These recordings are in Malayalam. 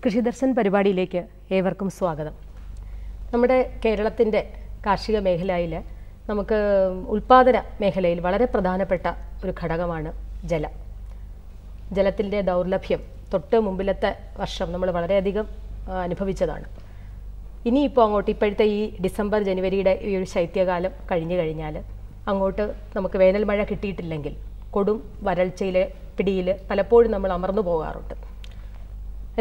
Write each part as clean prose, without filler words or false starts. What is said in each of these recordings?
കൃഷിദർശൻ പരിപാടിയിലേക്ക് ഏവർക്കും സ്വാഗതം. നമ്മുടെ കേരളത്തിൻ്റെ കാർഷിക മേഖലയിൽ നമുക്ക് ഉൽപാദന മേഖലയിൽ വളരെ പ്രധാനപ്പെട്ട ഒരു ഘടകമാണ് ജലം. ജലത്തിൻ്റെ ദൗർലഭ്യം തൊട്ട് മുമ്പിലത്തെ വർഷം നമ്മൾ വളരെയധികം അനുഭവിച്ചതാണ്. ഇനിയിപ്പോൾ അങ്ങോട്ട് ഇപ്പോഴത്തെ ഈ ഡിസംബർ ജനുവരിയുടെ ഈ ഒരു ശൈത്യകാലം കഴിഞ്ഞു കഴിഞ്ഞാൽ അങ്ങോട്ട് നമുക്ക് വേനൽ മഴ കിട്ടിയിട്ടില്ലെങ്കിൽ കൊടും വരൾച്ചയിലെ പിടിയിൽ പലപ്പോഴും നമ്മൾ അമർന്നു പോകാറുണ്ട്.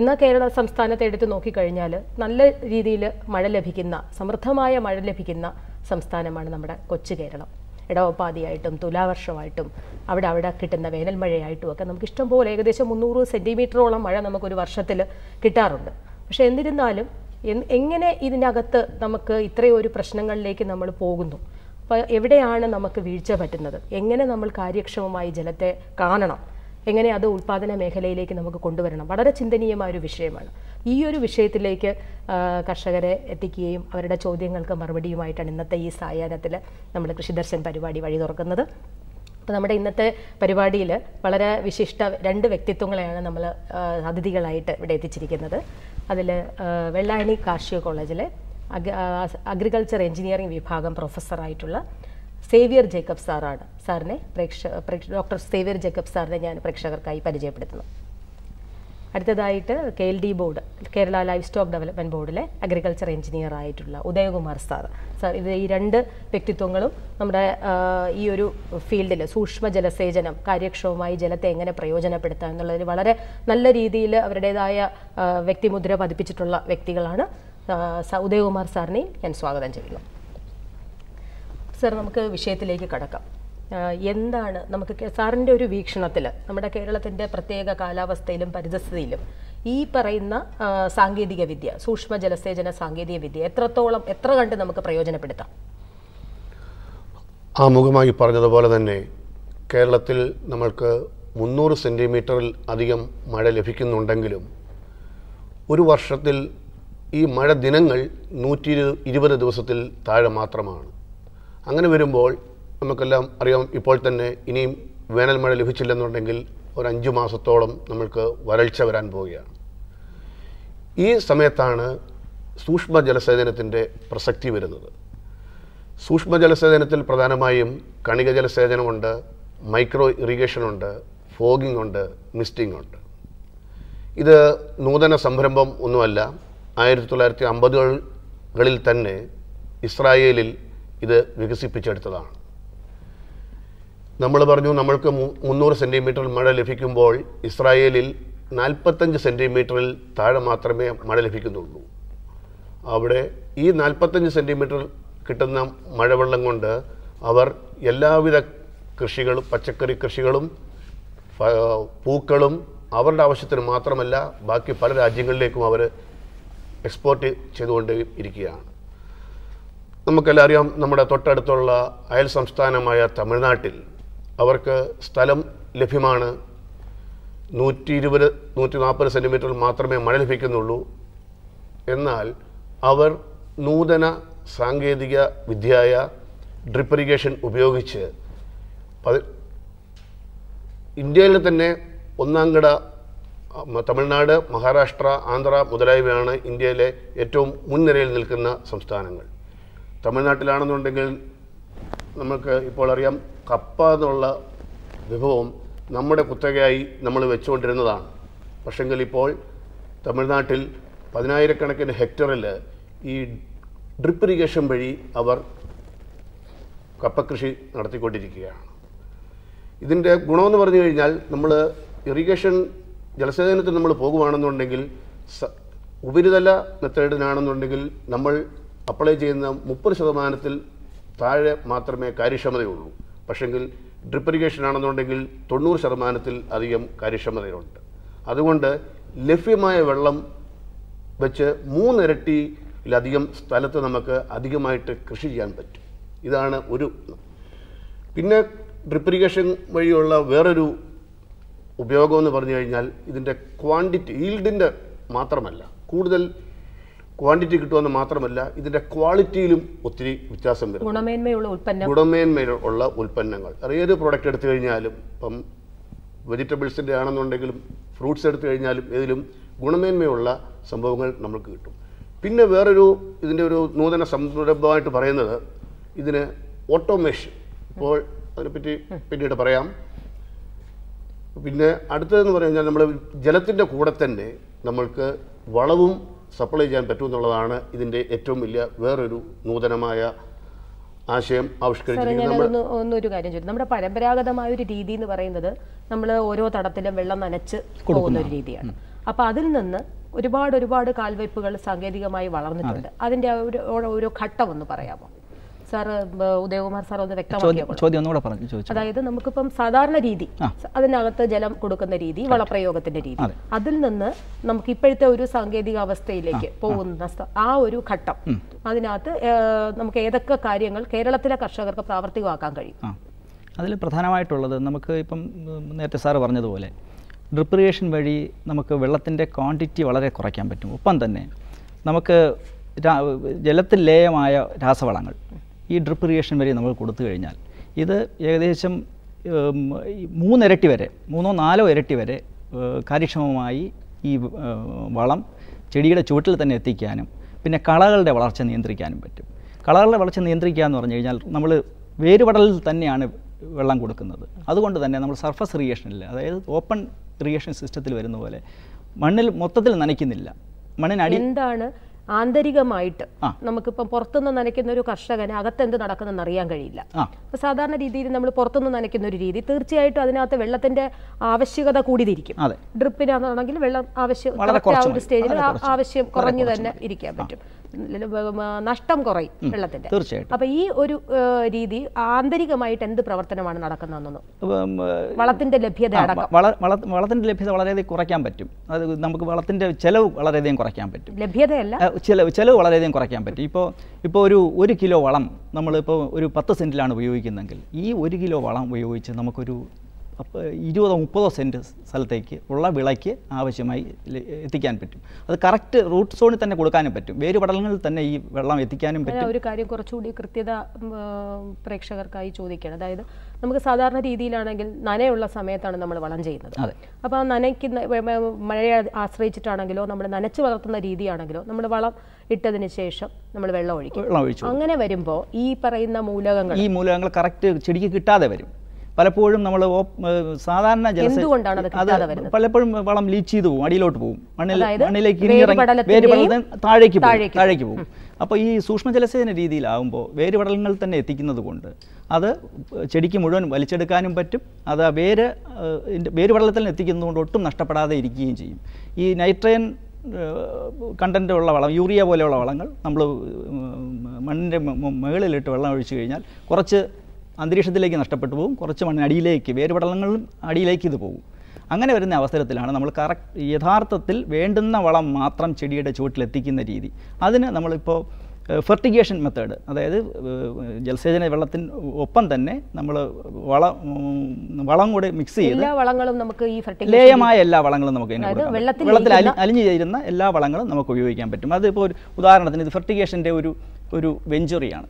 എന്നാൽ കേരള സംസ്ഥാനത്തെ എടുത്ത് നോക്കിക്കഴിഞ്ഞാൽ നല്ല രീതിയിൽ മഴ ലഭിക്കുന്ന, സമൃദ്ധമായ മഴ ലഭിക്കുന്ന സംസ്ഥാനമാണ് നമ്മുടെ കൊച്ചു കേരളം. ഇടവപ്പാതിയായിട്ടും തുലാവർഷമായിട്ടും അവിടെ കിട്ടുന്ന വേനൽ മഴയായിട്ടും ഒക്കെ നമുക്ക് ഇഷ്ടംപോലെ ഏകദേശം 300 സെൻറ്റിമീറ്ററോളം മഴ നമുക്കൊരു വർഷത്തിൽ കിട്ടാറുണ്ട്. പക്ഷേ എന്നിരുന്നാലും എങ്ങനെ ഇതിനകത്ത് നമുക്ക് ഇത്രയും ഒരു പ്രശ്നങ്ങളിലേക്ക് നമ്മൾ പോകുന്നു? അപ്പോൾ എവിടെയാണ് നമുക്ക് വീഴ്ച പറ്റുന്നത്? എങ്ങനെ നമ്മൾ കാര്യക്ഷമമായി ജലത്തെ കാണണം? എങ്ങനെ അത് ഉൽപ്പാദന മേഖലയിലേക്ക് നമുക്ക് കൊണ്ടുവരണം? വളരെ ചിന്തനീയമായൊരു വിഷയമാണ്. ഈ ഒരു വിഷയത്തിലേക്ക് കർഷകരെ എത്തിക്കുകയും അവരുടെ ചോദ്യങ്ങൾക്ക് മറുപടിയുമായിട്ടാണ് ഇന്നത്തെ ഈ സായാഹ്നത്തിൽ നമ്മൾ കൃഷിദർശൻ പരിപാടി വഴി തുറക്കുന്നത്. അപ്പോൾ നമ്മുടെ ഇന്നത്തെ പരിപാടിയിൽ വളരെ വിശിഷ്ട 2 വ്യക്തിത്വങ്ങളെയാണ് നമ്മൾ അതിഥികളായിട്ട് ഇവിടെ എത്തിച്ചിരിക്കുന്നത്. അതിൽ വെള്ളായണി കാർഷിക കോളേജിലെ അഗ്രികൾച്ചർ എഞ്ചിനീയറിംഗ് വിഭാഗം പ്രൊഫസറായിട്ടുള്ള സേവ്യർ ജേക്കബ് സാറാണ്. സാറിനെ ഡോക്ടർ സേവ്യർ ജേക്കബ് സാറിനെ ഞാൻ പ്രേക്ഷകർക്കായി പരിചയപ്പെടുത്തുന്നു. അടുത്തതായിട്ട് KLD board, Kerala life stock development ബോർഡിലെ അഗ്രികൾച്ചർ എഞ്ചിനീയർ ആയിട്ടുള്ള ഉദയകുമാർ സാർ. ഇത് ഈ 2 വ്യക്തിത്വങ്ങളും നമ്മുടെ ഈ ഒരു ഫീൽഡിൽ സൂക്ഷ്മ ജലസേചനം, കാര്യക്ഷമമായി ജലത്തെ എങ്ങനെ പ്രയോജനപ്പെടുത്താം എന്നുള്ളതിൽ വളരെ നല്ല രീതിയിൽ അവരുടേതായ വ്യക്തിമുദ്ര പതിപ്പിച്ചിട്ടുള്ള വ്യക്തികളാണ്. ഉദയകുമാർ സാറിനെയും ഞാൻ സ്വാഗതം ചെയ്യുന്നു. സാർ, നമുക്ക് വിഷയത്തിലേക്ക് കടക്കാം. എന്താണ് നമുക്ക് സാറിൻ്റെ ഒരു വീക്ഷണത്തിൽ നമ്മുടെ കേരളത്തിൻ്റെ പ്രത്യേക കാലാവസ്ഥയിലും പരിതസ്ഥിതിയിലും ഈ പറയുന്ന സാങ്കേതിക വിദ്യ, സൂക്ഷ്മ ജലസേചന സാങ്കേതിക വിദ്യ എത്ര കണ്ട് നമുക്ക് പ്രയോജനപ്പെടുത്താം? ആമുഖമായി പറഞ്ഞതുപോലെ തന്നെ കേരളത്തിൽ നമ്മൾക്ക് 300 സെൻറ്റിമീറ്ററിൽ അധികം മഴ ലഭിക്കുന്നുണ്ടെങ്കിലും ഒരു വർഷത്തിൽ ഈ മഴ ദിനങ്ങൾ 120 ദിവസത്തിൽ താഴെ മാത്രമാണ്. അങ്ങനെ വരുമ്പോൾ നമുക്കെല്ലാം അറിയാം, ഇപ്പോൾ തന്നെ ഇനിയും വേനൽ മഴ ലഭിച്ചില്ലെന്നുണ്ടെങ്കിൽ ഒരു 5 മാസത്തോളം നമ്മൾക്ക് വരൾച്ച വരാൻ പോവുകയാണ്. ഈ സമയത്താണ് സൂക്ഷ്മ ജലസേചനത്തിൻ്റെ പ്രസക്തി വരുന്നത്. സൂക്ഷ്മ ജലസേചനത്തിൽ പ്രധാനമായും കണിക ജലസേചനമുണ്ട്, മൈക്രോ ഇറിഗേഷനുണ്ട്, ഫോഗിംഗ് ഉണ്ട്, മിസ്റ്റിംഗ് ഉണ്ട്. ഇത് നൂതന സംരംഭം ഒന്നുമല്ല. 1950കളിൽ തന്നെ ഇസ്രായേലിൽ ഇത് വികസിപ്പിച്ചെടുത്തതാണ്. നമ്മൾ പറഞ്ഞു നമ്മൾക്ക് 300 സെൻറ്റിമീറ്റർ മഴ ലഭിക്കുമ്പോൾ ഇസ്രായേലിൽ 45 സെൻറ്റിമീറ്ററിൽ താഴെ മാത്രമേ മഴ ലഭിക്കുന്നുള്ളൂ. അവിടെ ഈ 45 സെൻറ്റിമീറ്റർ കിട്ടുന്ന മഴവെള്ളം കൊണ്ട് അവർ എല്ലാവിധ കൃഷികളും, പച്ചക്കറി കൃഷികളും പൂക്കളും അവരുടെ ആവശ്യത്തിന് മാത്രമല്ല ബാക്കി പല രാജ്യങ്ങളിലേക്കും അവർ എക്സ്പോർട്ട് ചെയ്തുകൊണ്ട് ഇരിക്കുകയാണ്. നമുക്കെല്ലാം അറിയാം, നമ്മുടെ തൊട്ടടുത്തുള്ള അയൽ സംസ്ഥാനമായ തമിഴ്നാട്ടിൽ അവർക്ക് സ്ഥലം ലഭ്യമാണ്. 120-140 സെൻറ്റിമീറ്റർ മാത്രമേ മഴ ലഭിക്കുന്നുള്ളൂ. എന്നാൽ അവർ നൂതന സാങ്കേതിക വിദ്യയായ ഡ്രിപ്പ് ഇറിഗേഷൻ ഉപയോഗിച്ച് ഇന്ത്യയിൽ തന്നെ ഒന്നാംകിട തമിഴ്നാട്, മഹാരാഷ്ട്ര, ആന്ധ്ര മുതലായവയാണ് ഇന്ത്യയിലെ ഏറ്റവും മുൻനിരയിൽ നിൽക്കുന്ന സംസ്ഥാനങ്ങൾ. തമിഴ്നാട്ടിലാണെന്നുണ്ടെങ്കിൽ നമുക്ക് ഇപ്പോൾ അറിയാം, കപ്പ എന്നുള്ള വിഭവം നമ്മുടെ കുത്തകയായി നമ്മൾ വെച്ചുകൊണ്ടിരുന്നതാണ്. പക്ഷെങ്കിൽ ഇപ്പോൾ തമിഴ്നാട്ടിൽ 10,000-കണക്കിന് ഹെക്ടറിൽ ഈ ഡ്രിപ്പ് ഇറിഗേഷൻ വഴി അവർ കപ്പകൃഷി നടത്തിക്കൊണ്ടിരിക്കുകയാണ്. ഇതിൻ്റെ ഗുണമെന്ന് പറഞ്ഞു കഴിഞ്ഞാൽ, നമ്മൾ ഇറിഗേഷൻ ജലസേചനത്തിൽ നമ്മൾ പോകുകയാണെന്നുണ്ടെങ്കിൽ ഉപരിതല മെത്തേഡിനാണെന്നുണ്ടെങ്കിൽ നമ്മൾ അപ്ലൈ ചെയ്യുന്ന 30% താഴെ മാത്രമേ കാര്യക്ഷമതയുള്ളൂ. പക്ഷെങ്കിൽ ഡ്രിപ്പ് ഇറിഗേഷൻ ആണെന്നുണ്ടെങ്കിൽ 90% അധികം കാര്യക്ഷമതയുണ്ട്. അതുകൊണ്ട് ലഭ്യമായ വെള്ളം വെച്ച് 3 ഇരട്ടിയിലധികം സ്ഥലത്ത് നമുക്ക് അധികമായിട്ട് കൃഷി ചെയ്യാൻ പറ്റും. ഇതാണ് ഒരു. പിന്നെ ഡ്രിപ്പ് ഇറിഗേഷൻ വഴിയുള്ള വേറൊരു ഉപയോഗം എന്ന് പറഞ്ഞു കഴിഞ്ഞാൽ ഇതിൻ്റെ ക്വാണ്ടിറ്റി, ഈൽഡിൻ്റെ മാത്രമല്ല, കൂടുതൽ ക്വാണ്ടിറ്റി കിട്ടുമെന്ന് മാത്രമല്ല ഇതിൻ്റെ ക്വാളിറ്റിയിലും ഒത്തിരി വ്യത്യാസം വരും. ഗുണമേന്മയുള്ള ഉൽപ്പന്നങ്ങൾ ഏത് പ്രോഡക്റ്റ് എടുത്തു കഴിഞ്ഞാലും, ഇപ്പം വെജിറ്റബിൾസിൻ്റെ ആണെന്നുണ്ടെങ്കിലും ഫ്രൂട്ട്സ് എടുത്തു കഴിഞ്ഞാലും ഏതിലും ഗുണമേന്മയുള്ള സംഭവങ്ങൾ നമുക്ക് കിട്ടും. പിന്നെ വേറൊരു ഇതിൻ്റെ ഒരു നൂതന സംരംഭമായിട്ട് പറയുന്നത് ഇതിന് ഓട്ടോമേഷൻ. അപ്പോൾ അതിനെപ്പറ്റി പിന്നീട് പറയാം. പിന്നെ അടുത്തതെന്ന് പറഞ്ഞു കഴിഞ്ഞാൽ നമ്മൾ ജലത്തിൻ്റെ കൂടെ തന്നെ നമ്മൾക്ക് വളവും സപ്ലൈ ചെയ്യാൻ പറ്റുമെന്നുള്ളതാണ് ഇതിൻ്റെ ഏറ്റവും വലിയ വേറൊരു നൂതനമായ ആശയം ആവിഷ്കരിച്ചിരിക്കുന്നത്. ഒന്നൊരു കാര്യം ചോദിച്ചു, നമ്മുടെ പരമ്പരാഗതമായ ഒരു രീതി എന്ന് പറയുന്നത് നമ്മൾ ഓരോ തടത്തിലും വെള്ളം നനച്ച് പോകുന്ന ഒരു രീതിയാണ്. അപ്പോൾ അതിൽ നിന്ന് ഒരുപാട് കാൽവയ്പ്പുകൾ സാങ്കേതികമായി വളർന്നിട്ടുണ്ട്. അതിൻ്റെ ഓരോ ഘട്ടം ഒന്ന് പറയാമോ സാർ? ഉദയകുമാർ സാർ ഒന്ന് വ്യക്തമാക്കിയോ. അതായത് നമുക്കിപ്പം സാധാരണ രീതി, അതിനകത്ത് ജലം കൊടുക്കുന്ന രീതി, വളപ്രയോഗത്തിന്റെ രീതി, അതിൽ നിന്ന് നമുക്ക് ഇപ്പോഴത്തെ ഒരു സാങ്കേതിക അവസ്ഥയിലേക്ക് പോകുന്ന ആ ഒരു ഘട്ടം, അതിനകത്ത് നമുക്ക് ഏതൊക്കെ കാര്യങ്ങൾ കേരളത്തിലെ കർഷകർക്ക് പ്രാവർത്തികമാക്കാൻ കഴിയും? അതിൽ പ്രധാനമായിട്ടുള്ളത് നമുക്ക് ഇപ്പം നേരത്തെ സാറ് പറഞ്ഞതുപോലെ ഡ്രിപ്പ് ഇറിഗേഷൻ വഴി നമുക്ക് വെള്ളത്തിൻ്റെ ക്വാണ്ടിറ്റി വളരെ കുറയ്ക്കാൻ പറ്റും. ഒപ്പം തന്നെ നമുക്ക് ജലത്തിൽ ലേയമായ രാസവളങ്ങൾ ഈ ഡ്രിപ്പ് ഇറിഗേഷൻ വഴി നമ്മൾ കൊടുത്തു കഴിഞ്ഞാൽ ഇത് ഏകദേശം 3 ഇരട്ടി വരെ, 3-4 ഇരട്ടി വരെ കാര്യക്ഷമമായി ഈ വളം ചെടിയുടെ ചുവട്ടിൽ തന്നെ എത്തിക്കാനും പിന്നെ കളകളുടെ വളർച്ച നിയന്ത്രിക്കാനും പറ്റും. കളകളുടെ വളർച്ച നിയന്ത്രിക്കുക എന്ന് പറഞ്ഞു കഴിഞ്ഞാൽ നമ്മൾ വേരുപടലിൽ തന്നെയാണ് വെള്ളം കൊടുക്കുന്നത്. അതുകൊണ്ട് തന്നെ നമ്മൾ സർഫസ് ഇറിഗേഷനിൽ, അതായത് ഓപ്പൺ ഇറിഗേഷൻ സിസ്റ്റത്തിൽ വരുന്ന പോലെ മണ്ണിൽ മൊത്തത്തിൽ നനയ്ക്കുന്നില്ല. മണ്ണിനടി എന്താണ് ആന്തരികമായിട്ട് നമുക്കിപ്പം പുറത്തുനിന്ന് നനയ്ക്കുന്ന ഒരു കർഷകന് അകത്തെന്ത് നടക്കുന്നെന്ന് അറിയാൻ കഴിയില്ല. അപ്പൊ സാധാരണ രീതിയിൽ നമ്മൾ പുറത്തുനിന്ന് നനയ്ക്കുന്ന ഒരു രീതി, തീർച്ചയായിട്ടും അതിനകത്ത് വെള്ളത്തിന്റെ ആവശ്യകത കൂടിയിരിക്കും. ഡ്രിപ്പിനാണെങ്കിൽ വെള്ളം ആവശ്യം ഒരു സ്റ്റേജിൽ ആവശ്യം കുറഞ്ഞു തന്നെ ഇരിക്കാൻ പറ്റും, നഷ്ടം കുറയും വെള്ളത്തിന്റെ. അപ്പൊ ഈ ഒരു രീതി ആന്തരികമായിട്ട് എന്ത് പ്രവർത്തനമാണ് നടക്കുന്നതെന്നോ, വളത്തിന്റെ ലഭ്യത അടക്കം? വളത്തിന്റെ ലഭ്യത വളരെയധികം കുറയ്ക്കാൻ പറ്റും. അത് നമുക്ക് വളത്തിന്റെ ചെലവ് വളരെയധികം കുറയ്ക്കാൻ പറ്റും. ലഭ്യതയല്ല, ചെലവ് വളരെയധികം കുറയ്ക്കാൻ പറ്റും. ഇപ്പോൾ ഒരു കിലോ വളം നമ്മളിപ്പോൾ ഒരു 10 സെൻറ്റിലാണ് ഉപയോഗിക്കുന്നതെങ്കിൽ ഈ 1 കിലോ വളം ഉപയോഗിച്ച് നമുക്കൊരു 20-30 സെൻറ്റ് സ്ഥലത്തേക്ക് ഉള്ള വിളയ്ക്ക് ആവശ്യമായി എത്തിക്കാൻ പറ്റും. അത് കറക്റ്റ് റൂട്ട് സോണിൽ തന്നെ കൊടുക്കാനും പറ്റും, വേരുപടലങ്ങളിൽ തന്നെ ഈ വെള്ളം എത്തിക്കാനും പറ്റും. ഒരു കാര്യം കുറച്ചുകൂടി കൃത്യത പ്രേക്ഷകർക്കായി ചോദിക്കുകയാണ്. അതായത് നമുക്ക് സാധാരണ രീതിയിലാണെങ്കിൽ നനയുള്ള സമയത്താണ് നമ്മൾ വളം ചെയ്യുന്നത്. അപ്പോൾ ആ നനയ്ക്കുന്ന മഴയെ ആശ്രയിച്ചിട്ടാണെങ്കിലോ നമ്മൾ നനച്ച് വളർത്തുന്ന രീതിയാണെങ്കിലോ നമ്മൾ വളം ഇട്ടതിന് ശേഷം നമ്മൾ വെള്ളം ഒഴിക്കും. അങ്ങനെ വരുമ്പോൾ ഈ പറയുന്ന മൂലകങ്ങൾ കറക്റ്റ് ചെടിക്ക് കിട്ടാതെ വരും. പലപ്പോഴും നമ്മൾ സാധാരണ പലപ്പോഴും വളം ലീച്ച് ചെയ്ത് പോകും, അടിയിലോട്ട് പോകും, മണ്ണിലേക്ക് വേരുപടലത്തിൽ താഴേക്ക് പോകും. അപ്പോൾ ഈ സൂക്ഷ്മജലസേചന രീതിയിലാകുമ്പോൾ വേരുപടലങ്ങൾ തന്നെ എത്തിക്കുന്നത് കൊണ്ട് അത് ചെടിക്ക് മുഴുവൻ വലിച്ചെടുക്കാനും പറ്റും. അത് വേരുപടലത്തിൽ എത്തിക്കുന്നത് കൊണ്ട് ഒട്ടും നഷ്ടപ്പെടാതെ ഇരിക്കുകയും ചെയ്യും. ഈ നൈട്രജൻ കണ്ടൻ്റ് ഉള്ള വളം, യൂറിയ പോലെയുള്ള വളങ്ങൾ നമ്മൾ മണ്ണിൻ്റെ മുകളിലിട്ട് വെള്ളം ഒഴിച്ചു കഴിഞ്ഞാൽ കുറച്ച് അന്തരീക്ഷത്തിലേക്ക് നഷ്ടപ്പെട്ടു പോകും, കുറച്ച് മണ്ണിനടിയിലേക്ക്, വേരുപടലങ്ങളും അടിയിലേക്ക് ഇത് പോകും. അങ്ങനെ വരുന്ന അവസരത്തിലാണ് നമ്മൾ യഥാർത്ഥത്തിൽ വേണ്ടുന്ന വളം മാത്രം ചെടിയുടെ ചുവട്ടിലെത്തിക്കുന്ന രീതി. അതിന് നമ്മളിപ്പോൾ ഫെർട്ടിഗേഷൻ മെത്തേഡ്, അതായത് ജലസേചന വെള്ളത്തിന് ഒപ്പം തന്നെ നമ്മൾ വളം കൂടെ മിക്സ് ചെയ്ത് ലേയമായ എല്ലാ വളങ്ങളും നമുക്ക് വെള്ളത്തിൽ അലിഞ്ഞു ചേരുന്ന എല്ലാ വളങ്ങളും നമുക്ക് ഉപയോഗിക്കാൻ പറ്റും. അതിപ്പോൾ ഒരു ഉദാഹരണത്തിന് ഇത് ഫെർട്ടിഗേഷൻ്റെ ഒരു വെഞ്ചുറിയാണ്.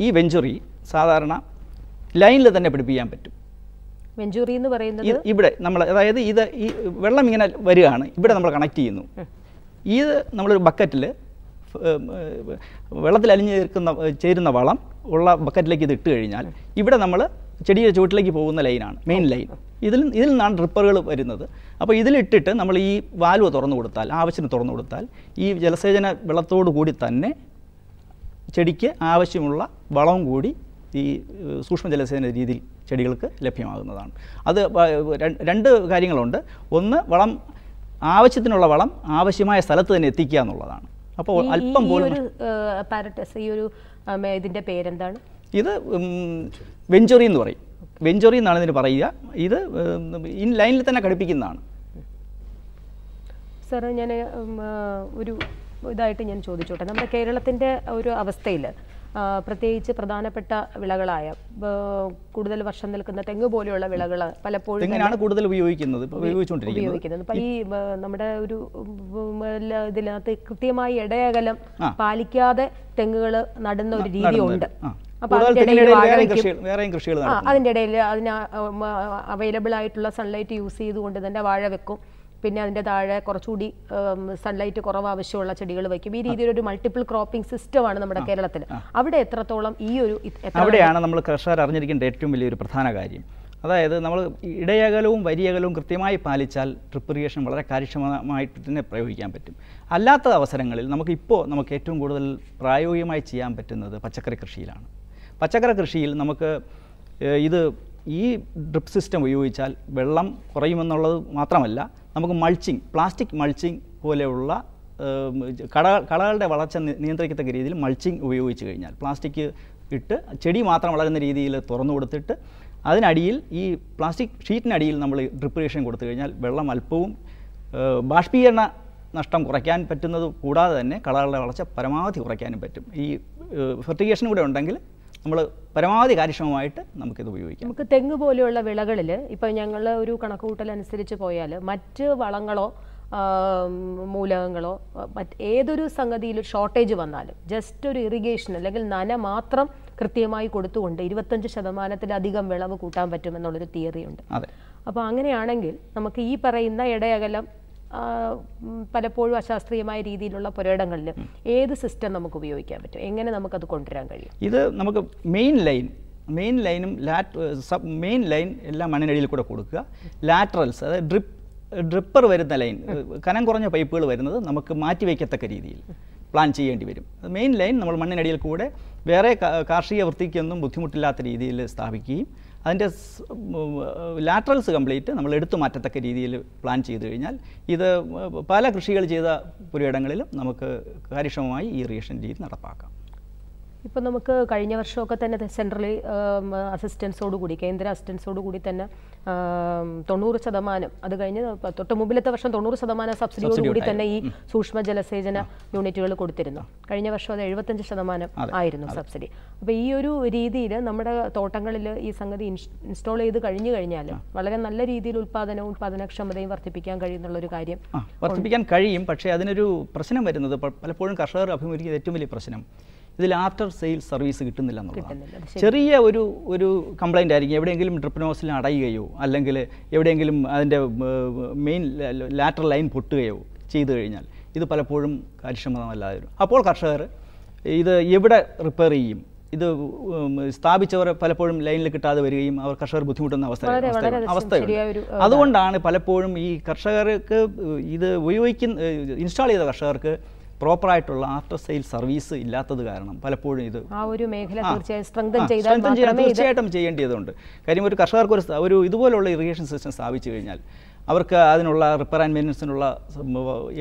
ഈ വെഞ്ചുറി സാധാരണ ലൈനിൽ തന്നെ പിടിപ്പിക്കാൻ പറ്റും. വെഞ്ചുറി എന്ന് പറയുന്നത് ഇവിടെ നമ്മൾ, അതായത് ഈ വെള്ളം ഇങ്ങനെ വരികയാണ്, ഇവിടെ നമ്മൾ കണക്ട് ചെയ്യുന്നു. ഇത് നമ്മളൊരു ബക്കറ്റിൽ വെള്ളത്തിൽ ചേരുന്ന വളം ഉള്ള ബക്കറ്റിലേക്ക് ഇത് ഇട്ട് കഴിഞ്ഞാൽ ഇവിടെ നമ്മൾ ചെടിയുടെ ചുവട്ടിലേക്ക് പോകുന്ന ലൈനാണ് മെയിൻ ലൈൻ. ഇതിൽ നിന്നാണ് ഡ്രിപ്പറുകൾ വരുന്നത്. അപ്പോൾ ഇതിലിട്ടിട്ട് നമ്മൾ ഈ വാൽവ് തുറന്നു കൊടുത്താൽ, ആവശ്യത്തിന് തുറന്നു കൊടുത്താൽ ഈ ജലസേചന വെള്ളത്തോടു കൂടി തന്നെ ചെടിക്ക് ആവശ്യമുള്ള വളവും കൂടി ഈ സൂക്ഷ്മ ജലസേചന രീതിയിൽ ചെടികൾക്ക് ലഭ്യമാകുന്നതാണ്. അത് 2 കാര്യങ്ങളുണ്ട്. ഒന്ന്, ആവശ്യത്തിനുള്ള വളം ആവശ്യമായ സ്ഥലത്ത് തന്നെ എത്തിക്കുക എന്നുള്ളതാണ്. അപ്പോൾ അല്പം പോലും ഇതിൻ്റെ പേരെന്താണ്? ഇത് വെഞ്ചുറി എന്ന് പറയും. വെഞ്ചുറി എന്നാണ് ഇതിന് പറയുക. ഇത് ലൈനിൽ തന്നെ ഘടിപ്പിക്കുന്നതാണ്. സാർ, ഞാൻ ഒരു ഇതായിട്ട് ഞാൻ ചോദിച്ചോട്ടെ, നമ്മുടെ കേരളത്തിൻ്റെ ഒരു അവസ്ഥയിൽ പ്രത്യേകിച്ച് പ്രധാനപ്പെട്ട വിളകളായ കൂടുതൽ വർഷം നിൽക്കുന്ന തെങ്ങ് പോലെയുള്ള വിളകൾ പലപ്പോഴും കൂടുതൽ ഉപയോഗിക്കുന്നത്. അപ്പം ഈ നമ്മുടെ ഒരു ഇതിനകത്ത് കൃത്യമായി ഇടയകലം പാലിക്കാതെ തെങ്ങുകൾ നടുന്ന ഒരു രീതിയുണ്ട്. അതിൻ്റെ ഇടയിൽ അതിന് അവൈലബിൾ ആയിട്ടുള്ള സൺലൈറ്റ് യൂസ് ചെയ്തുകൊണ്ട് തന്നെ വാഴ വെക്കും. പിന്നെ അതിൻ്റെ താഴെ കുറച്ചുകൂടി സൺലൈറ്റ് കുറവ് ആവശ്യമുള്ള ചെടികൾ വയ്ക്കും. ഈ രീതിയിലൊരു മൾട്ടിപ്പിൾ ക്രോപ്പിംഗ് സിസ്റ്റമാണ് നമ്മുടെ കേരളത്തിൽ. അവിടെ എത്രത്തോളം ഈ ഒരു അവിടെയാണ് നമ്മൾ കർഷകർ അറിഞ്ഞിരിക്കേണ്ട ഏറ്റവും വലിയൊരു പ്രധാന കാര്യം. അതായത് നമ്മൾ ഇടയകലവും വരിയകലവും കൃത്യമായി പാലിച്ചാൽ ഡ്രിപ്പ് ഇറിഗേഷൻ വളരെ കാര്യക്ഷമമായിട്ട് തന്നെ പ്രയോഗിക്കാൻ പറ്റും. അല്ലാത്ത അവസരങ്ങളിൽ നമുക്ക് ഏറ്റവും കൂടുതൽ പ്രായോഗികമായി ചെയ്യാൻ പറ്റുന്നത് പച്ചക്കറി കൃഷിയിലാണ്. പച്ചക്കറി കൃഷിയിൽ നമുക്ക് ഈ ഡ്രിപ്പ് സിസ്റ്റം ഉപയോഗിച്ചാൽ വെള്ളം കുറയുമെന്നുള്ളത് മാത്രമല്ല, നമുക്ക് മൾച്ചിങ്, പ്ലാസ്റ്റിക് മൾച്ചിങ് പോലെയുള്ള കളകളുടെ വളർച്ച നിയന്ത്രിക്കത്തക്ക രീതിയിൽ മൾച്ചിങ് ഉപയോഗിച്ച് കഴിഞ്ഞാൽ, പ്ലാസ്റ്റിക് ഇട്ട് ചെടി മാത്രം വളരുന്ന രീതിയിൽ തുറന്നു കൊടുത്തിട്ട് അതിനടിയിൽ ഈ പ്ലാസ്റ്റിക് ഷീറ്റിനടിയിൽ നമ്മൾ ഡ്രിപ്പ് ഇറിഗേഷൻ കൊടുത്തു കഴിഞ്ഞാൽ വെള്ളം അല്പവും ബാഷ്പീകരണ നഷ്ടം കുറയ്ക്കാൻ പറ്റുന്നത് കൂടാതെ തന്നെ കളകളുടെ വളർച്ച പരമാവധി കുറയ്ക്കാനും പറ്റും. ഈ ഫെർട്ടിഗേഷൻ കൂടെ ഉണ്ടെങ്കിൽ നമ്മൾ പരമാവധി കാര്യക്ഷമമായിട്ട് നമുക്കിത് ഉപയോഗിക്കാം. നമുക്ക് തെങ്ങ് പോലെയുള്ള വിളകളിൽ ഇപ്പോൾ ഞങ്ങൾ ഒരു കണക്കുകൂട്ടൽ അനുസരിച്ച് പോയാൽ മറ്റ് വളങ്ങളോ മൂലകങ്ങളോ ഏതൊരു സംഗതിയിൽ ഷോർട്ടേജ് വന്നാലും ജസ്റ്റ് ഒരു ഇറിഗേഷൻ അല്ലെങ്കിൽ നന മാത്രം കൃത്യമായി കൊടുത്തുകൊണ്ട് 25% വിളവ് കൂട്ടാൻ പറ്റുമെന്നുള്ളൊരു തിയറിയുണ്ട്. അപ്പോൾ അങ്ങനെയാണെങ്കിൽ നമുക്ക് ഈ പറയുന്ന ഇടയകലം പലപ്പോഴും അശാസ്ത്രീയമായ രീതിയിലുള്ള പുരയിടങ്ങളിൽ ഏത് സിസ്റ്റം നമുക്ക് ഉപയോഗിക്കാൻ പറ്റും, എങ്ങനെ നമുക്കത് കൊണ്ടുവരാൻ കഴിയും? ഇത് നമുക്ക് മെയിൻ ലൈനും മെയിൻ ലൈൻ എല്ലാം മണ്ണിനടിയിൽ കൂടെ കൊടുക്കുക. ലാറ്ററൽസ്, അതായത് ഡ്രിപ്പർ വരുന്ന ലൈൻ, കനം കുറഞ്ഞ പൈപ്പുകൾ വരുന്നത് നമുക്ക് മാറ്റിവെക്കത്തക്ക രീതിയിൽ പ്ലാൻ ചെയ്യേണ്ടി വരും. മെയിൻ ലൈൻ നമ്മൾ മണ്ണിനടിയിൽ കൂടെ വേറെ കാർഷിക വൃത്തിക്കൊന്നും ബുദ്ധിമുട്ടില്ലാത്ത രീതിയിൽ സ്ഥാപിക്കുകയും അതിൻ്റെ ലാറ്ററൽസ് കംപ്ലീറ്റ് നമ്മൾ എടുത്തു മാറ്റത്തക്ക രീതിയിൽ പ്ലാൻ ചെയ്തു കഴിഞ്ഞാൽ ഇത് പല കൃഷികൾ ചെയ്ത പുരയിടങ്ങളിലും നമുക്ക് കാര്യക്ഷമമായി ഈ ഇറിഗേഷൻ രീതി നടപ്പാക്കാം. ഇപ്പം നമുക്ക് കഴിഞ്ഞ വർഷമൊക്കെ തന്നെ സെൻട്രൽ അസിസ്റ്റൻസോടുകൂടി, കേന്ദ്ര അസിസ്റ്റൻസോടുകൂടി തന്നെ 90%, അത് കഴിഞ്ഞ് തൊട്ട് മുമ്പിലത്തെ വർഷം 90% സബ്സിഡിയോടുകൂടി തന്നെ ഈ സൂക്ഷ്മ ജലസേചന യൂണിറ്റുകൾ കൊടുത്തിരുന്നു. കഴിഞ്ഞ വർഷം അത് 75% ആയിരുന്നു സബ്സിഡി. അപ്പോൾ ഈ ഒരു രീതിയിൽ നമ്മുടെ തോട്ടങ്ങളിൽ ഈ സംഗതി ഇൻസ്റ്റാൾ ചെയ്ത് കഴിഞ്ഞു കഴിഞ്ഞാൽ വളരെ നല്ല രീതിയിൽ ഉൽപാദനക്ഷമതയും വർദ്ധിപ്പിക്കാൻ കഴിയുന്നുള്ളൊരു കാര്യം വർദ്ധിപ്പിക്കാൻ കഴിയും. പക്ഷേ അതിനൊരു പ്രശ്നം വരുന്നത്, പലപ്പോഴും കർഷകർ അഭിമുഖീകരിക്കുന്ന ഏറ്റവും വലിയ പ്രശ്നം, ഇതിൽ ആഫ്റ്റർ സെയിൽ സർവീസ് കിട്ടുന്നില്ല എന്നുള്ളതാണ്. ചെറിയ ഒരു കംപ്ലൈൻ്റ് ആയിരിക്കും, എവിടെയെങ്കിലും ഡ്രിപ്പ് നോസിൽ അടയുകയോ അല്ലെങ്കിൽ എവിടെയെങ്കിലും അതിൻ്റെ മെയിൻ ലാറ്ററൽ ലൈൻ പൊട്ടുകയോ ചെയ്തു കഴിഞ്ഞാൽ ഇത് പലപ്പോഴും കാര്യക്ഷമതമല്ലാതെ വരും. അപ്പോൾ കർഷകർ ഇത് എവിടെ റിപ്പയർ ചെയ്യും? ഇത് സ്ഥാപിച്ചവർ പലപ്പോഴും ലൈനിൽ കിട്ടാതെ വരികയും അവർ കർഷകർ ബുദ്ധിമുട്ടുന്ന അവസ്ഥയുണ്ട്. അതുകൊണ്ടാണ് പലപ്പോഴും ഈ കർഷകർക്ക് ഇത് ഇൻസ്റ്റാൾ ചെയ്ത കർഷകർക്ക് പ്രോപ്പറായിട്ടുള്ള ആഫ്റ്റർ സെയിൽ സർവീസ് ഇല്ലാത്തത് കാരണം പലപ്പോഴും ഇത് തീർച്ചയായിട്ടും ചെയ്യേണ്ടതുണ്ട്. കാര്യം ഒരു കർഷകർക്ക് ഒരു ഇതുപോലുള്ള ഇറിഗേഷൻ സിസ്റ്റം സ്ഥാപിച്ചു കഴിഞ്ഞാൽ അവർക്ക് അതിനുള്ള റിപ്പയർ ആൻഡ് മെയിൻ്റനൻസിനുള്ള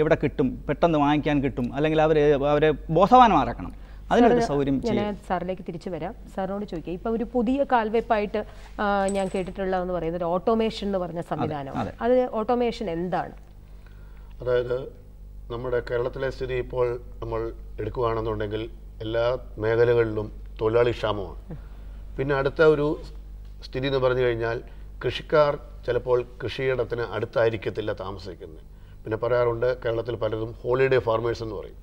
എവിടെ കിട്ടും, പെട്ടെന്ന് വാങ്ങിക്കാൻ കിട്ടും, അല്ലെങ്കിൽ അവരെ ബോധവാന്മാരാക്കണം. അതിനൊരു സൗകര്യം. ഞാൻ സാറിലേക്ക് തിരിച്ചു വരാം. സാറിനോട് ചോദിക്കാം, ഇപ്പം ഒരു പുതിയ കാൽവെപ്പായിട്ട് ഞാൻ കേട്ടിട്ടുള്ളതെന്ന് പറയുന്നത് ഓട്ടോമേഷൻ എന്ന് പറഞ്ഞ സംവിധാനമാണ്. അത് ഓട്ടോമേഷൻ എന്താണ്? അതായത് നമ്മുടെ കേരളത്തിലെ സ്ഥിതി ഇപ്പോൾ നമ്മൾ എടുക്കുകയാണെന്നുണ്ടെങ്കിൽ എല്ലാ മേഖലകളിലും തൊഴിലാളി ക്ഷാമമാണ്. പിന്നെ അടുത്ത ഒരു സ്ഥിതി എന്ന് പറഞ്ഞു കഴിഞ്ഞാൽ കൃഷിക്കാർ ചിലപ്പോൾ കൃഷിയിടത്തിന് അടുത്തായിരിക്കത്തില്ല താമസിക്കുന്നത്. പിന്നെ പറയാറുണ്ട് കേരളത്തിൽ പലരും ഹോളിഡേ ഫാർമേഴ്സ് എന്ന് പറയും.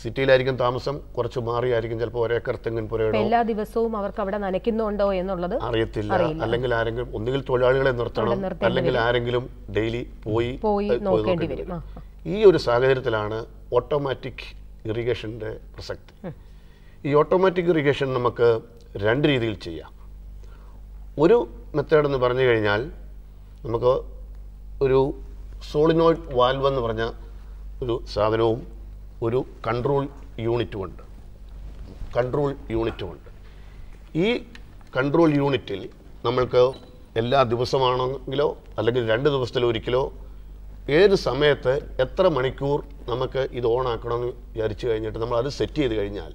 സിറ്റിയിലായിരിക്കും താമസം, കുറച്ച് മാറിയായിരിക്കും ചിലപ്പോൾ ഒരേക്കർ തെങ്ങിൻ പുരയിടം. എല്ലാ ദിവസവും അവർക്ക് അവിടെ നനയ്ക്കുന്നുണ്ടോ എന്നുള്ളത് അറിയത്തില്ല. അല്ലെങ്കിൽ ആരെങ്കിലും ഒന്നുകിൽ തൊഴിലാളികളെ നിർത്തണം, അല്ലെങ്കിൽ ആരെങ്കിലും ഡെയിലി പോയി നോക്കേണ്ടി വരും. ഈ ഒരു സാഹചര്യത്തിലാണ് ഓട്ടോമാറ്റിക് ഇറിഗേഷൻ്റെ പ്രസക്തി. ഈ ഓട്ടോമാറ്റിക് ഇറിഗേഷൻ നമുക്ക് രണ്ട് രീതിയിൽ ചെയ്യാം. ഒരു മെത്തേഡ് എന്ന് പറഞ്ഞു കഴിഞ്ഞാൽ നമുക്ക് ഒരു സോളിനോയിഡ് വാൽവ് എന്ന് പറഞ്ഞ ഒരു സാധനവും ഒരു കൺട്രോൾ യൂണിറ്റുമുണ്ട്. ഈ കൺട്രോൾ യൂണിറ്റിൽ നമ്മൾക്ക് എല്ലാ ദിവസമാണെങ്കിലോ അല്ലെങ്കിൽ 2 ദിവസത്തിലൊരിക്കലോ ഏത് സമയത്ത് എത്ര മണിക്കൂർ നമുക്ക് ഇത് ഓൺ ആക്കണമെന്ന് വിചാരിച്ചു കഴിഞ്ഞിട്ട് നമ്മൾ അത് സെറ്റ് ചെയ്ത് കഴിഞ്ഞാൽ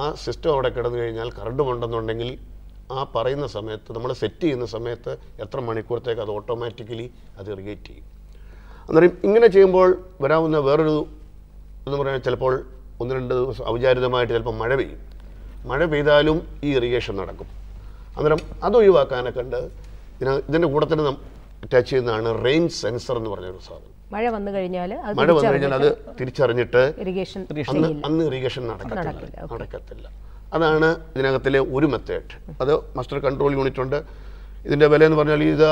ആ സിസ്റ്റം അവിടെ കിടന്നു കഴിഞ്ഞാൽ കറണ്ട് ഉണ്ടെന്നുണ്ടെങ്കിൽ ആ പറയുന്ന സമയത്ത് നമ്മൾ സെറ്റ് ചെയ്യുന്ന സമയത്ത് എത്ര മണിക്കൂറത്തേക്ക് അത് ഓട്ടോമാറ്റിക്കലി അത് ഇറിഗേറ്റ് ചെയ്യും. അന്നേരം ഇങ്ങനെ ചെയ്യുമ്പോൾ വരാവുന്ന വേറൊരു എന്ന് പറഞ്ഞാൽ ചിലപ്പോൾ 1-2 ദിവസം ഔചാരിതമായിട്ട് ചിലപ്പോൾ മഴ പെയ്താലും ഈ ഇറിഗേഷൻ നടക്കും. അന്നേരം അത് ഒഴിവാക്കാനൊക്കെ ഉണ്ട്. ഇതിൻ്റെ കൂടെ തന്നെ അറ്റാച്ച് ചെയ്യുന്നതാണ് റെയിൻ സെൻസർ എന്ന് പറഞ്ഞൊരു സാധനം. മഴ വന്നു കഴിഞ്ഞാൽ അത് തിരിച്ചറിഞ്ഞിട്ട് അന്ന് ഇറിഗേഷൻ നടക്കത്തില്ല. അതാണ് ഇതിനകത്തിലെ ഒരു മെത്തേഡ്. അത് മസ്റ്റർ കൺട്രോൾ യൂണിറ്റ് ഉണ്ട്. ഇതിൻ്റെ വില എന്ന് പറഞ്ഞാൽ ഇത്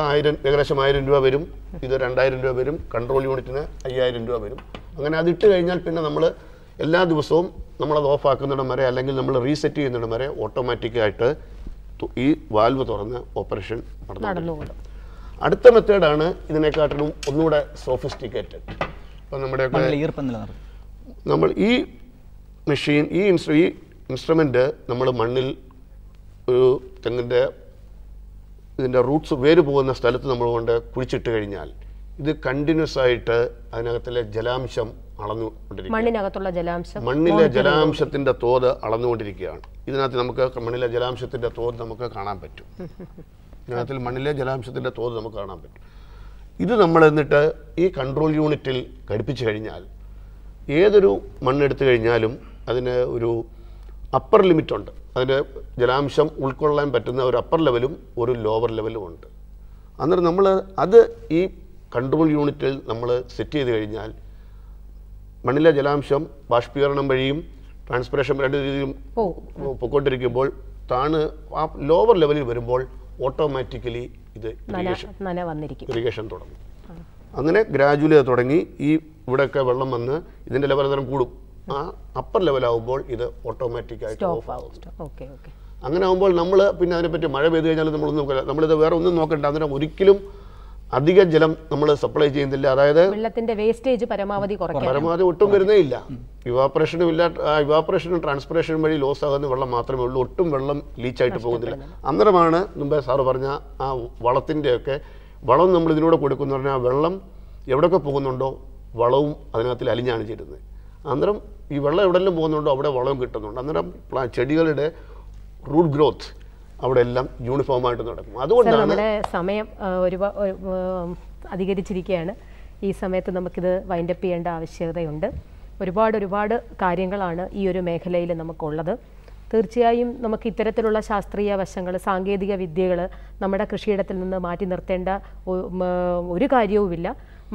ഏകദേശം 1000 രൂപ വരും, ഇത് 2000 രൂപ വരും, കൺട്രോൾ യൂണിറ്റിന് 5000 രൂപ വരും. അങ്ങനെ അതിട്ട് കഴിഞ്ഞാൽ പിന്നെ നമ്മൾ എല്ലാ ദിവസവും നമ്മളത് ഓഫ് ആക്കുന്നിടം വരെ അല്ലെങ്കിൽ നമ്മൾ റീസെറ്റ് ചെയ്യുന്നിടം വരെ ഓട്ടോമാറ്റിക്കായിട്ട് ഈ വാൽവ് തുറന്ന് ഓപ്പറേഷൻ നടന്നു. അടുത്ത മെത്തേഡാണ് ഇതിനെക്കാട്ടിലും ഒന്നുകൂടെ സോഫിസ്റ്റിക്കേറ്റഡ്. ഇപ്പം നമ്മൾ ഈ മെഷീൻ ഈ ഇൻസ്ട്രുമെൻ്റ് നമ്മൾ മണ്ണിൽ ഒരു തെങ്ങിൻ്റെ ഇതിൻ്റെ റൂട്ട്സ് വേര് പോകുന്ന സ്ഥലത്ത് നമ്മൾ കൊണ്ട് കുഴിച്ചിട്ട് കഴിഞ്ഞാൽ ഇത് കണ്ടിന്യൂസ് ആയിട്ട് അതിനകത്തിലെ ജലാംശം അളന്നുകൊണ്ടിരിക്കും. മണ്ണിലെ ജലാംശത്തിൻ്റെ തോത് അളന്നുകൊണ്ടിരിക്കുകയാണ്. ഇതിനകത്ത് നമുക്ക് മണ്ണിലെ ജലാംശത്തിൻ്റെ തോത് നമുക്ക് കാണാൻ പറ്റും. ഇതിനകത്തിൽ മണ്ണിലെ ജലാംശത്തിൻ്റെ തോത് നമുക്ക് കാണാൻ പറ്റും. ഇത് നമ്മൾ എന്നിട്ട് ഈ കൺട്രോൾ യൂണിറ്റിൽ ഘടിപ്പിച്ചു കഴിഞ്ഞാൽ ഏതൊരു മണ്ണെടുത്തു കഴിഞ്ഞാലും അതിന് ഒരു അപ്പർ ലിമിറ്റ് ഉണ്ട്. അതിൻ്റെ ജലാംശം ഉൾക്കൊള്ളാൻ പറ്റുന്ന ഒരു അപ്പർ ലെവലും ഒരു ലോവർ ലെവലും ഉണ്ട്. അന്നേരം നമ്മൾ അത് ഈ കൺട്രോൾ യൂണിറ്റിൽ നമ്മൾ സെറ്റ് ചെയ്ത് കഴിഞ്ഞാൽ മണ്ണിലെ ജലാംശം ബാഷ്പീകരണം വഴിയും ട്രാൻസ്പിറേഷൻ രണ്ട് രീതിയിലും പൊക്കോണ്ടിരിക്കുമ്പോൾ ആ ലോവർ ലെവലിൽ വരുമ്പോൾ ഓട്ടോമാറ്റിക്കലി ഇത് ഇറിഗേഷൻ തുടങ്ങും. അങ്ങനെ ഗ്രാജുവലി അത് തുടങ്ങി ഈ ഇവിടെയൊക്കെ വെള്ളം വന്ന് ഇതിൻ്റെ ലെവൽ അന്നേരം കൂടും. ആ അപ്പർ ലെവലാവുമ്പോൾ ഇത് ഓട്ടോമാറ്റിക്കായിട്ട് ഓഫ് ആകും. അങ്ങനെ ആകുമ്പോൾ നമ്മൾ പിന്നെ അതിനെപ്പറ്റി മഴ പെയ്ത് കഴിഞ്ഞാൽ നമ്മളൊന്നും നോക്കില്ല, നമ്മളിത് വേറെ ഒന്നും നോക്കണ്ട. അന്നേരം ഒരിക്കലും അധിക ജലം നമ്മൾ സപ്ലൈ ചെയ്യുന്നില്ല. അതായത് വെള്ളത്തിന്റെ വേസ്റ്റേജ് പരമാവധി ഒട്ടും വരുന്നേ ഇല്ല. ഇവാപ്പറേഷനും ഇല്ല. ഇവാപ്പറേഷനും ട്രാൻസ്പിറേഷനും വഴി ലോസ് ആകുന്ന വെള്ളം മാത്രമേ ഉള്ളൂ. ഒട്ടും വെള്ളം ലീച്ചായിട്ട് പോകുന്നില്ല. അന്നേരമാണ് മുമ്പേ സാറ് പറഞ്ഞ ആ വളത്തിൻ്റെയൊക്കെ വളം നമ്മൾ ഇതിലൂടെ കൊടുക്കുന്നു പറഞ്ഞാൽ ആ വെള്ളം എവിടെയൊക്കെ പോകുന്നുണ്ടോ വളവും അതിനകത്തിൽ അലിഞ്ഞാണ് ചേരുന്നത്. അന്നേരം ഈ വെള്ളം എവിടെയെല്ലാം പോകുന്നുണ്ടോ അവിടെ വളവും കിട്ടുന്നുണ്ട്. അന്നേരം ചെടികളുടെ റൂട്ട് ഗ്രോത്ത് അവിടെ എല്ലാം യൂണിഫോമായിട്ട് നടക്കും. അതുകൊണ്ടാണ് നമ്മുടെ സമയം അധികരിച്ചിരിക്കുകയാണ്. ഈ സമയത്ത് നമുക്കിത് വൈൻഡപ്പ് ചെയ്യേണ്ട ആവശ്യകതയുണ്ട്. ഒരുപാട് കാര്യങ്ങളാണ് ഈ ഒരു മേഖലയിൽ നമുക്കുള്ളത്. തീർച്ചയായും നമുക്ക് ഇത്തരത്തിലുള്ള ശാസ്ത്രീയ വശങ്ങൾ, സാങ്കേതിക വിദ്യകൾ നമ്മുടെ കൃഷിയിടത്തിൽ നിന്ന് മാറ്റി നിർത്തേണ്ട ഒരു കാര്യവുമില്ല.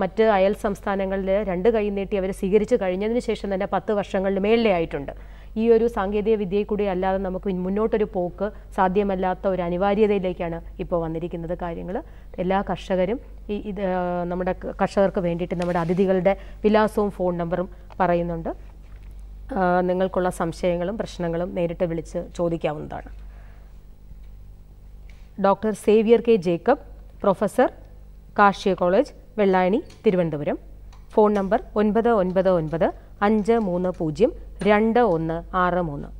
മറ്റ് അയൽ സംസ്ഥാനങ്ങളിൽ 2 കൈ നീട്ടി അവർ സ്വീകരിച്ചു കഴിഞ്ഞതിന് ശേഷം തന്നെ 10 വർഷങ്ങളിൽ മേളിലേ ആയിട്ടുണ്ട്. ഈ ഒരു സാങ്കേതിക വിദ്യയിൽ കൂടി അല്ലാതെ നമുക്ക് മുന്നോട്ടൊരു പോക്ക് സാധ്യമല്ലാത്ത ഒരു അനിവാര്യതയിലേക്കാണ് ഇപ്പോൾ വന്നിരിക്കുന്നത് കാര്യങ്ങൾ. എല്ലാ കർഷകരും ഇത് നമ്മുടെ കർഷകർക്ക് വേണ്ടിയിട്ട് നമ്മുടെ അതിഥികളുടെ വിലാസവും ഫോൺ നമ്പറും പറയുന്നുണ്ട്. നിങ്ങൾക്കുള്ള സംശയങ്ങളും പ്രശ്നങ്ങളും നേരിട്ട് വിളിച്ച് ചോദിക്കാവുന്നതാണ്. Doctor Xavier K Jacob, professor, കാർഷിക college, Vellayani, Thiruvananthapuram. Phone number 9995302163.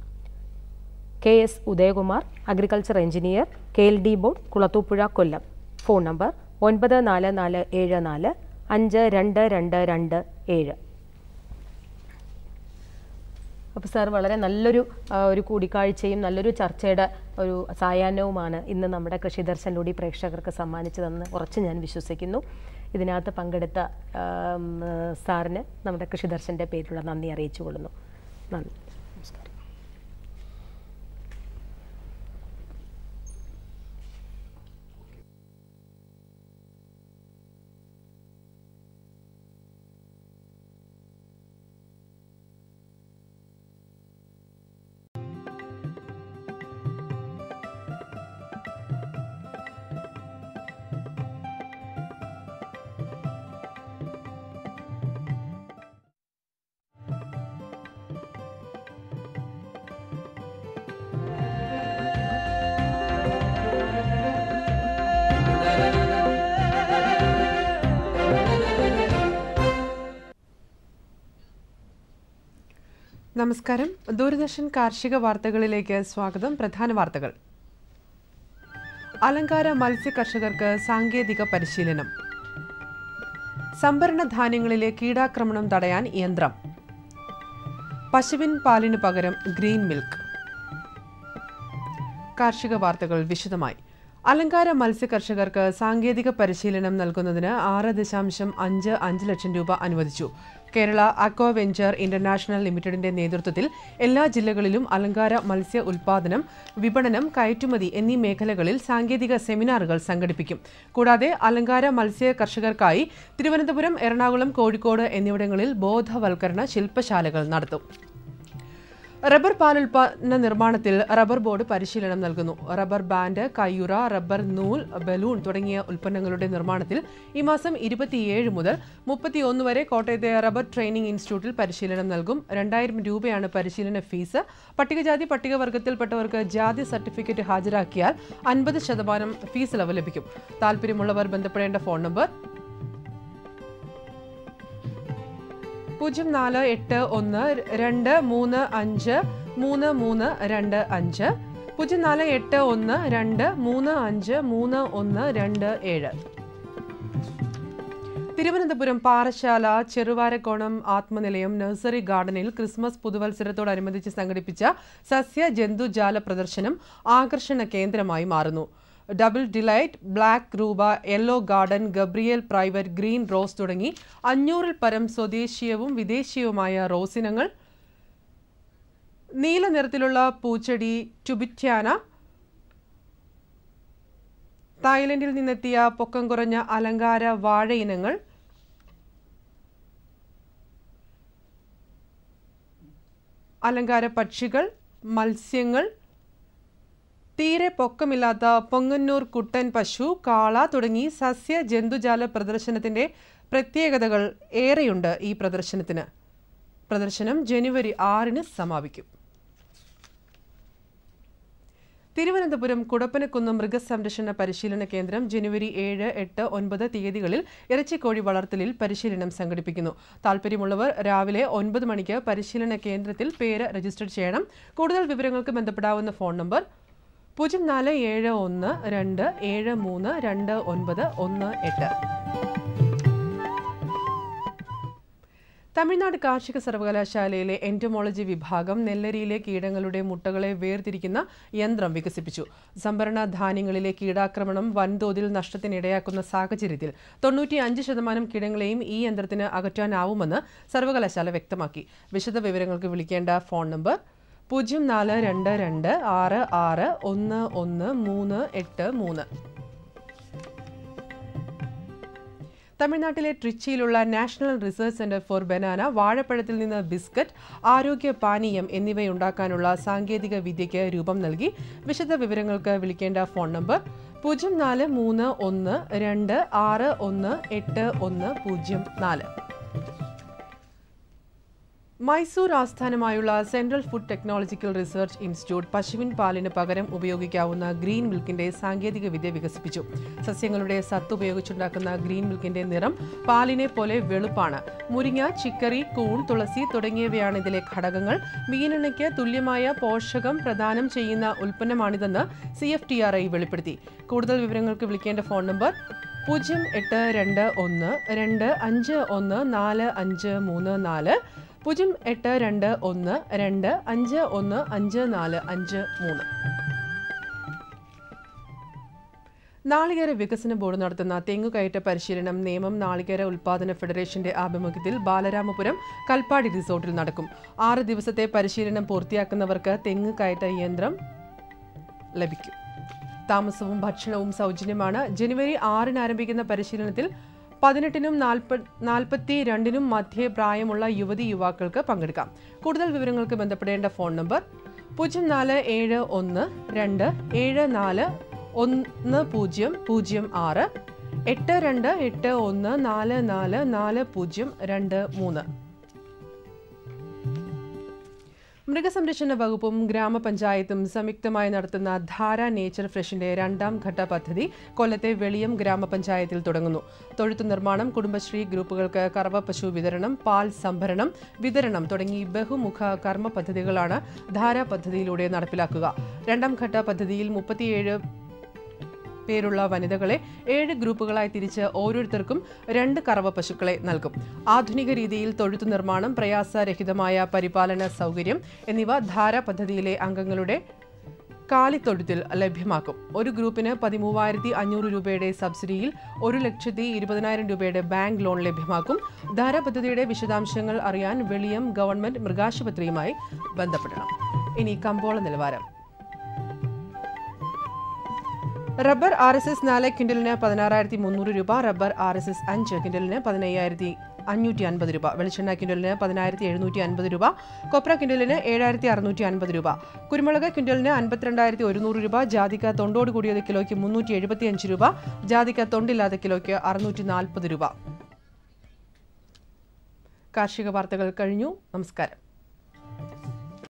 KS Udayakumar, agriculture engineer, KLD board, Kulathupuzha, Kollam. Phone number 9447452227. അപ്പോൾ സാർ വളരെ നല്ലൊരു കൂടിക്കാഴ്ചയും നല്ലൊരു ചർച്ചയുടെ ഒരു സായാഹ്നവുമാണ് ഇന്ന് നമ്മുടെ കൃഷി ദർശനിലൂടെ പ്രേക്ഷകർക്ക് സമ്മാനിച്ചതെന്ന് ഉറച്ച് ഞാൻ വിശ്വസിക്കുന്നു. ഇതിനകത്ത് പങ്കെടുത്ത സാറിന് നമ്മുടെ കൃഷി ദർശൻ്റെ പേരിലുള്ള നന്ദി അറിയിച്ചു കൊള്ളുന്നു. നന്ദി, നമസ്കാരം. നമസ്കാരം. ദൂരദർശൻ കാർഷിക വാർത്തകളിലേക്ക് സ്വാഗതം. പ്രധാന വാർത്തകൾ. അലങ്കാര മത്സ്യ കർഷകർക്ക് സാങ്കേതിക പരിശീലനം. സംഭരണ ധാന്യങ്ങളിലെ കീടാക്രമണം തടയാൻ യന്ത്രം. പശുവിൻ പാലിന് പകരം ഗ്രീൻ മിൽക്ക്. കാർഷിക വാർത്തകൾ വിശദമായി. അലങ്കാര മത്സ്യ കർഷകർക്ക് സാങ്കേതിക പരിശീലനം നൽകുന്നതിന് 6.55 ലക്ഷം രൂപ അനുവദിച്ചു. കേരള അക്വാ വെഞ്ചർ ഇന്റർനാഷണൽ ലിമിറ്റഡിന്റെ നേതൃത്വത്തിൽ എല്ലാ ജില്ലകളിലും അലങ്കാര മത്സ്യ ഉൽപാദനം, വിപണനം, കയറ്റുമതി എന്നീ മേഖലകളിൽ സാങ്കേതിക സെമിനാറുകൾ സംഘടിപ്പിക്കും. കൂടാതെ അലങ്കാര മത്സ്യ കർഷകർക്കായി തിരുവനന്തപുരം, എറണാകുളം, കോഴിക്കോട് എന്നിവിടങ്ങളിൽ ബോധവൽക്കരണ ശില്പശാലകൾ നടത്തും. റബ്ബർ പാൽ ഉൽപ്പന്ന നിർമ്മാണത്തിൽ റബ്ബർ ബോർഡ് പരിശീലനം നൽകുന്നു. റബ്ബർ ബാൻഡ്, കയ്യുറ, റബ്ബർ നൂൽ, ബലൂൺ തുടങ്ങിയ ഉൽപ്പന്നങ്ങളുടെ നിർമ്മാണത്തിൽ ഈ മാസം 27 മുതൽ 31 വരെ കോട്ടയത്തെ റബ്ബർ ട്രെയിനിംഗ് ഇൻസ്റ്റിറ്റ്യൂട്ടിൽ പരിശീലനം നൽകും. 2000 രൂപയാണ് പരിശീലന ഫീസ്. പട്ടികജാതി പട്ടികവർഗത്തിൽപ്പെട്ടവർക്ക് ജാതി സർട്ടിഫിക്കറ്റ് ഹാജരാക്കിയാൽ 50% ഫീസ് ഇളവ് ലഭിക്കും. താല്പര്യമുള്ളവർ ബന്ധപ്പെടേണ്ട phone number 0481-235-3325 0481-235-3327. Thiruvananthapuram Parassala Cheruvarakonam Athmanilayam nursery ഗാർഡനിൽ ക്രിസ്മസ് പുതുവത്സരത്തോടനുബന്ധിച്ച് സംഘടിപ്പിച്ച സസ്യ ജന്തുജാല പ്രദർശനം ആകർഷണ കേന്ദ്രമായി മാറുന്നു. ഡബിൾ ഡിലൈറ്റ്, ബ്ലാക്ക് രൂപ, yellow garden, Gabriel private, green rose തുടങ്ങി 500-ൽ പരം സ്വദേശീയവും വിദേശീയവുമായ റോസിനങ്ങൾ, നീല നിറത്തിലുള്ള പൂച്ചെടി ടുബിറ്റ്യാന, തായ്ലൻഡിൽ നിന്നെത്തിയ പൊക്കം കുറഞ്ഞ അലങ്കാര വാഴ ഇനങ്ങൾ, അലങ്കാര പക്ഷികൾ, മത്സ്യങ്ങൾ, തീരെ പൊക്കമില്ലാത്ത പൊങ്ങന്നൂർ കുട്ടൻ പശു, കാള തുടങ്ങി സസ്യ ജന്തുജാല പ്രദർശനത്തിന്റെ പ്രത്യേകതകൾ ഏറെയുണ്ട്. ഈ പ്രദർശനം ജനുവരി 6-ന് സമാപിക്കും. തിരുവനന്തപുരം കുടപ്പനക്കുന്ന് മൃഗസംരക്ഷണ പരിശീലന കേന്ദ്രം ജനുവരി 7, 8, 9 തീയതികളിൽ ഇറച്ചിക്കോഴി വളർത്തലിൽ പരിശീലനം സംഘടിപ്പിക്കുന്നു. താല്പര്യമുള്ളവർ രാവിലെ 9 മണിക്ക് പരിശീലന കേന്ദ്രത്തിൽ പേര് രജിസ്റ്റർ ചെയ്യണം. കൂടുതൽ വിവരങ്ങൾക്ക് ബന്ധപ്പെടാവുന്ന ഫോൺ നമ്പർ 0471-273-2918. തമിഴ്നാട് കാർഷിക സർവകലാശാലയിലെ എൻറ്റോമോളജി വിഭാഗം നെല്ലരിയിലെ കീടങ്ങളുടെ മുട്ടകളെ വേർതിരിക്കുന്ന യന്ത്രം വികസിപ്പിച്ചു. സംഭരണ ധാന്യങ്ങളിലെ കീടാക്രമണം വൻതോതിൽ നഷ്ടത്തിനിടയാക്കുന്ന സാഹചര്യത്തിൽ 95% കീടങ്ങളെയും ഈ യന്ത്രത്തിന് അകറ്റാനാവുമെന്ന് സർവകലാശാല വ്യക്തമാക്കി. വിശദ വിവരങ്ങൾക്ക് വിളിക്കേണ്ട ഫോൺ നമ്പർ 0422661138. തമിഴ്നാട്ടിലെ ട്രിച്ചിയിലുള്ള national research centre for banana വാഴപ്പഴത്തിൽ നിന്ന് ബിസ്ക്കറ്റ്, ആരോഗ്യ പാനീയം എന്നിവയുണ്ടാക്കാനുള്ള സാങ്കേതിക വിദ്യയ്ക്ക് രൂപം നൽകി. വിശദ വിവരങ്ങൾക്ക് വിളിക്കേണ്ട ഫോൺ നമ്പർ 0431261810. മൈസൂർ ആസ്ഥാനമായുള്ള central food technological research institute പശുവിൻ പാലിന് പകരം ഉപയോഗിക്കാവുന്ന ഗ്രീൻ മിൽക്കിന്റെ സാങ്കേതിക വിദ്യ വികസിപ്പിച്ചു. സസ്യങ്ങളുടെ സത്ത് ഉപയോഗിച്ചുണ്ടാക്കുന്ന ഗ്രീൻ മിൽക്കിന്റെ നിറം പാലിനെ പോലെ വെളുപ്പാണ്. മുരിങ്ങ, ചിക്കറി, കൂൺ, തുളസി തുടങ്ങിയവയാണ് ഇതിലെ ഘടകങ്ങൾ. മീനെണ്ണയ്ക്ക് തുല്യമായ പോഷകം പ്രദാനം ചെയ്യുന്ന ഉൽപ്പന്നമാണിതെന്ന് CFTRI വെളിപ്പെടുത്തി. കൂടുതൽ വിവരങ്ങൾക്ക് വിളിക്കേണ്ട ഫോൺ നമ്പർ 0821-251-4534, 0821-251-5453. നാളികേര വികസന ബോർഡ് നടത്തുന്ന തെങ്ങുകയറ്റ പരിശീലനം നേമം നാളികേര ഉൽപാദന ഫെഡറേഷന്റെ ആഭിമുഖ്യത്തിൽ ബാലരാമപുരം കൽപ്പാടി റിസോർട്ടിൽ നടക്കും. 6 ദിവസത്തെ പരിശീലനം പൂർത്തിയാക്കുന്നവർക്ക് തെങ്ങ് കയറ്റ യന്ത്രം ലഭിക്കും. താമസവും ഭക്ഷണവും സൗജന്യമാണ്. ജനുവരി 6-ന് ആരംഭിക്കുന്ന പരിശീലനത്തിൽ 18-നും 42-നും മധ്യേ പ്രായമുള്ള യുവതി യുവാക്കൾക്ക് പങ്കെടുക്കാം. കൂടുതൽ വിവരങ്ങൾക്ക് ബന്ധപ്പെടേണ്ട ഫോൺ നമ്പർ 0471-274-1006, 8281444023. മൃഗസംരക്ഷണ വകുപ്പും ഗ്രാമപഞ്ചായത്തും സംയുക്തമായി നടത്തുന്ന ധാര നേച്ചർ ഫ്രഷിന്റെ 2ാം ഘട്ട പദ്ധതി കൊല്ലത്തെ വെളിയം ഗ്രാമപഞ്ചായത്തിൽ തുടങ്ങുന്നു. തൊഴുത്തു നിർമ്മാണം, കുടുംബശ്രീ ഗ്രൂപ്പുകൾക്ക് കറവ പശു വിതരണം, പാൽ സംഭരണം, വിതരണം തുടങ്ങി ബഹുമുഖ കർമ്മ പദ്ധതികളാണ് ധാര പദ്ധതിയിലൂടെ നടപ്പിലാക്കുക. 2ാം ഘട്ട പദ്ധതിയിൽ 37 പേരുള്ള വനിതകളെ 7 ഗ്രൂപ്പുകളായി തിരിച്ച് ഓരോരുത്തർക്കും 2 കറവ പശുക്കളെ നൽകും. ആധുനിക രീതിയിൽ തൊഴുത്തു നിർമ്മാണം, പ്രയാസരഹിതമായ പരിപാലന സൗകര്യം എന്നിവ ധാര പദ്ധതിയിലെ അംഗങ്ങളുടെ കാലിത്തൊഴുത്തിൽ ലഭ്യമാക്കും. ഒരു ഗ്രൂപ്പിന് 13,500 രൂപയുടെ സബ്സിഡിയിൽ 1,20,000 രൂപയുടെ ബാങ്ക് ലോൺ ലഭ്യമാക്കും. ധാര പദ്ധതിയുടെ വിശദാംശങ്ങൾ അറിയാൻ വെളിയം ഗവൺമെന്റ് മൃഗാശുപത്രിയുമായി ബന്ധപ്പെടണം. ഇനി കമ്പോള നിലവാരം. റബ്ബർ RSS 4 ക്വിൻ്റലിന് 16,300 രൂപ, റബ്ബർ RSS 5 ക്വിൻ്റലിന് 15,500 550 രൂപ. വെളിച്ചെണ്ണ ക്വിൻ്റലിന് 10,750 രൂപ. കൊപ്ര ക്വിൻ്റലിന് 7,650 രൂപ. കുരുമുളക് ക്വിൻ്റലിന് 52,100 രൂപ. ജാതിക്ക തൊണ്ടോട് കൂടിയത് കിലോയ്ക്ക് 375 രൂപ. ജാതിക്ക തൊണ്ടില്ലാത്ത കിലോയ്ക്ക് 640 രൂപ. കാർഷിക വാർത്തകൾ കഴിഞ്ഞു. നമസ്കാരം.